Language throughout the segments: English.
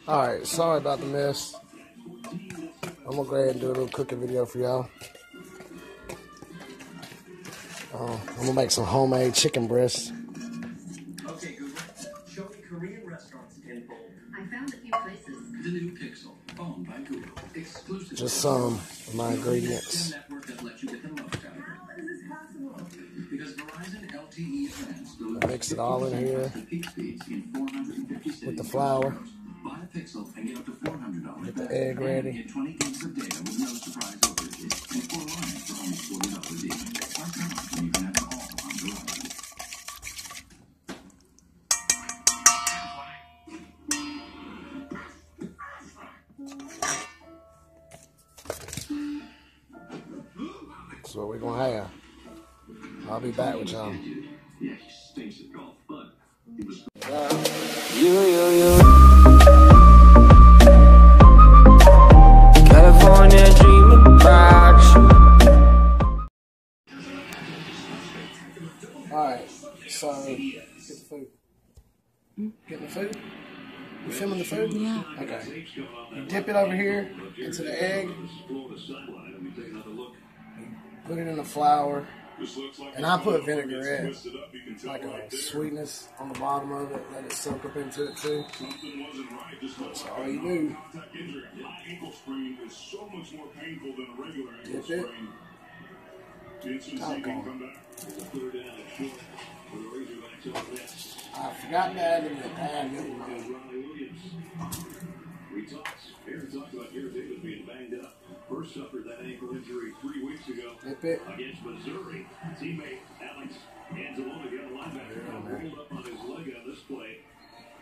Alright, sorry about the mess. I'm gonna go ahead and do a little cooking video for y'all. I'm gonna make some homemade chicken breasts. Okay, Google, show me Korean restaurants in bold. I found a few places. The new Pixel, phone by Google. Exclusive. Just some of my ingredients. Network that lets you get the most out of it. How is this possible? Because Verizon LTE plans Mix it all in here with the flour. Buy a Pixel and get up to $400. Get the egg ready. Get 20 gigs of data with no surprise overages and 4 lines for only $40 each. Why come when you can have it all on Verizon? That's what we're gonna have. I'll be back with y'all. Yeah, he stinks at golf, but he was. California dreaming about you. Alright, so get the food. Getting the food? You filming the food? Yeah. Okay. You dip it over here into the egg. Put it in the flour. And I put vinaigrette, like a sweetness on the bottom of it. Let it soak up into it too. That's all you do. Dip it. Doggone. I forgot to add in the pan milk. Aaron talked about Aaron Davis being banged up. First suffered that ankle injury 3 weeks ago Dip it. against Missouri. Teammate Alex Anzalone got a linebacker rolled up on his leg on this play.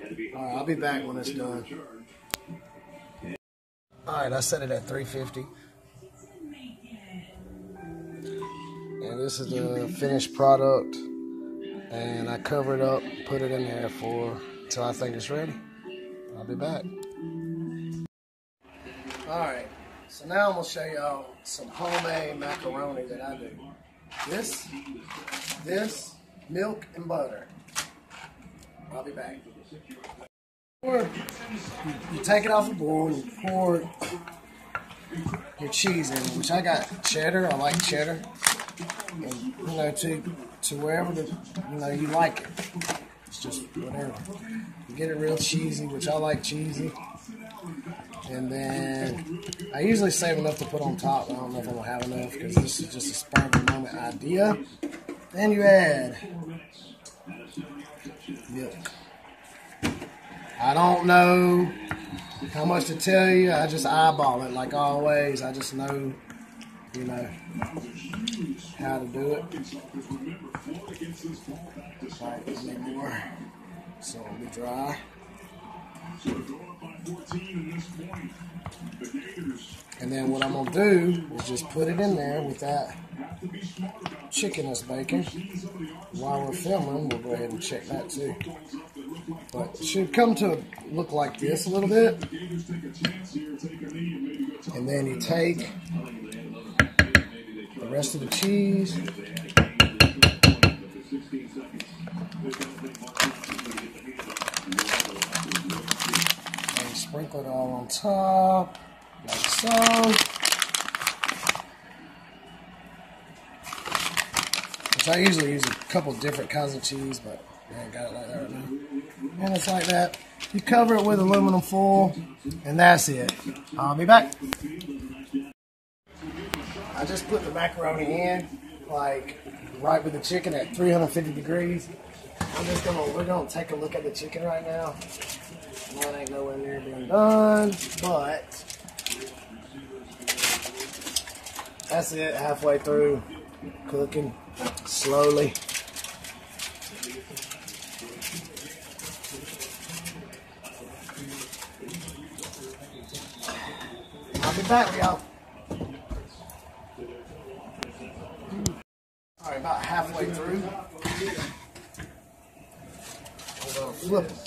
Had to be Alright, I'll be back when it's done. Alright, I set it at 350. And this is the finished product. And I cover it up, put it in there until I think it's ready. I'll be back. Alright, so now I'm going to show y'all some homemade macaroni that I do. This, milk and butter. I'll be back. You take it off the board and pour your cheese in, which I got cheddar. I like cheddar. And, to wherever you like it. It's just whatever. You get it real cheesy, which I like cheesy. And then I usually save enough to put on top. I don't know if I'm gonna have enough because this is just a spur of the moment idea. Then you add milk. I don't know how much to tell you. I just eyeball it like always. I just know, how to do it. Right, a little more, so it'll be dry. And then what I'm gonna do is just put it in there with that chicken that's baking. While we're filming, we'll go ahead and check that too. But it should come to look like this a little bit. And then you take the rest of the cheese. And sprinkle it all on top, like so. Which I usually use a couple different kinds of cheese, but I ain't got it like that right now. And it's like that. You cover it with aluminum foil, and that's it. I'll be back. I just put the macaroni in, like right with the chicken at 350 degrees. We're gonna take a look at the chicken right now. Mine ain't nowhere near being done, but that's it. Halfway through, cooking slowly. I'll be back, y'all. Alright, about halfway through. I'm gonna flip it.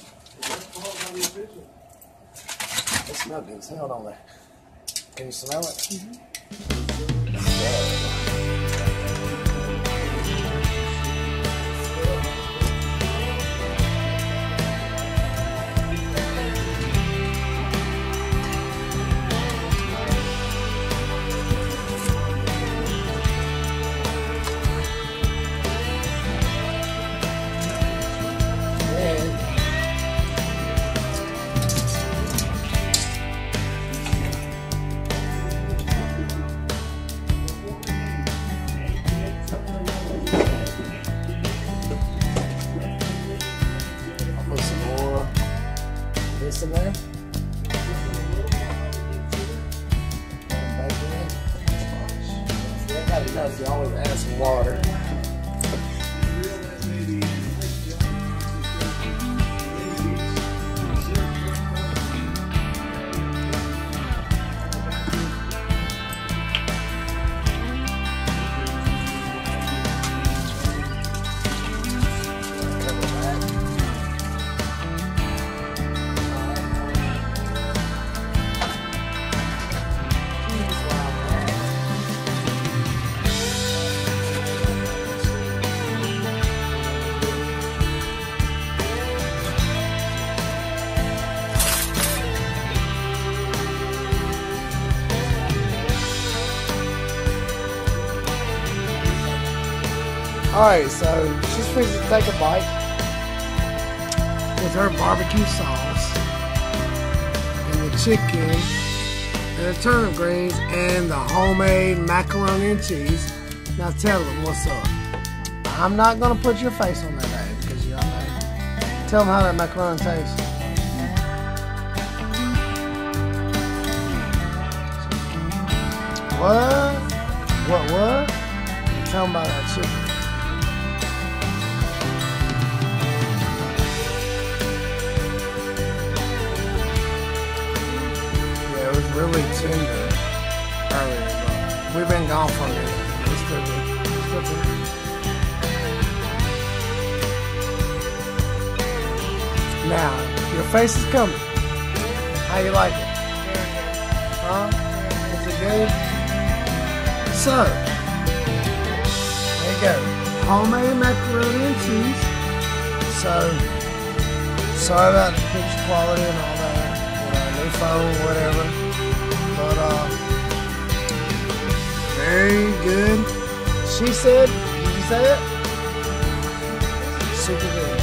It smells good as hell, don't it? Can you smell it? this in there. Got enough. You always add some water. Alright, so she's supposed to take a bite with her barbecue sauce and the chicken and the turnip greens and the homemade macaroni and cheese. Now tell them what's up. I'm not going to put your face on that, Dave, because you don't know. Tell them how that macaroni tastes. What? What? Tell them about that chicken. Really tender earlier, but we've been gone from it. It's still good. Now, your face is coming. How you like it? Huh? Is it good? So, there you go. Homemade macaroni and cheese. So, sorry about the picture quality and all that. New phone, whatever. But very good. She said, did you say it? Super good.